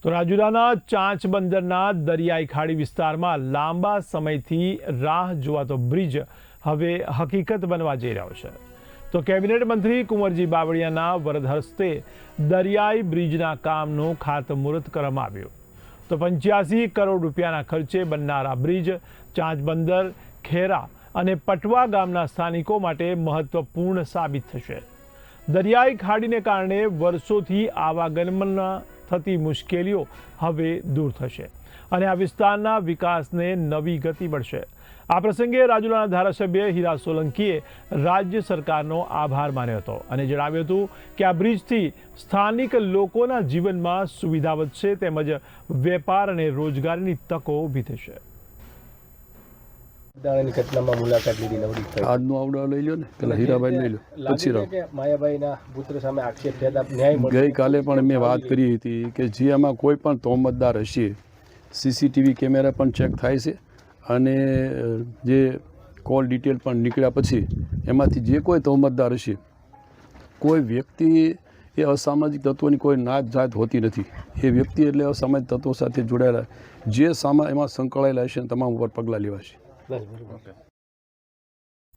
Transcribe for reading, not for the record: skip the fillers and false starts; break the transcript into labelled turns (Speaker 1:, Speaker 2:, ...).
Speaker 1: તો રાજુલાના ચાંચ બંદરના દરિયાઈ ખાડી વિસ્તારમાં લાંબા સમયથી રાહ જોવાતો બ્રિજ હવે હકીકત બનવા જઈ રહ્યો છે। તો કેબિનેટ મંત્રી કુંવરજી બાવળિયાના વરદ હસ્તે દરિયાઈ બ્રિજના કામનું ખાતમુહૂર્ત કરવામાં આવ્યું। તો 85 કરોડ રૂપિયાના ખર્ચે બનનારા બ્રિજ ચાંચ બંદર, ખેરા અને પટવા ગામના સ્થાનિકો માટે મહત્વપૂર્ણ સાબિત થશે। દરિયાઈ ખાડીને કારણે વર્ષોથી આવાગમનમાં થતી મુશ્કેલીઓ હવે દૂર થશે અને આ વિસ્તારના વિકાસને નવી ગતિ મળશે। આ પ્રસંગે રાજુલાના ધારાસભ્ય હીરા સોલંકીએ રાજ્ય સરકારનો આભાર માન્યો હતો અને જણાવ્યું હતું કે આ બ્રિજથી સ્થાનિક લોકોના જીવનમાં સુવિધા વધશે તેમજ વેપાર અને રોજગારીની તકો ઊભી થશે।
Speaker 2: દાણાની ઘટનામાં મુલાકાત લીધી નવડી થઈ
Speaker 3: આજનો આવડો લઈ લો ને પેલા હીરાભાઈ લઈ લો પછી
Speaker 2: લાગે છે કે માયાભાઈના પુત્ર સામે આક્ષેપ થયા હતા, ન્યાય મળશે?
Speaker 3: ગઈકાલે પણ મેં વાત કરી હતી કે જે આમાં કોઈ પણ તોહમતદાર હશે સીસીટીવી કેમેરા પણ ચેક થાય છે અને જે કોલ ડિટેલ પણ નીકળ્યા પછી એમાંથી જે કોઈ તોહમતદાર હશે, કોઈ વ્યક્તિ એ અસામાજિક તત્વોની કોઈ નાત જાત હોતી નથી। એ વ્યક્તિ એટલે અસામાજિક તત્વો સાથે જોડાયેલા જે એમાં સંકળાયેલા હશે તમામ ઉપર પગલાં લેવાશે।
Speaker 2: બસ બરોબર।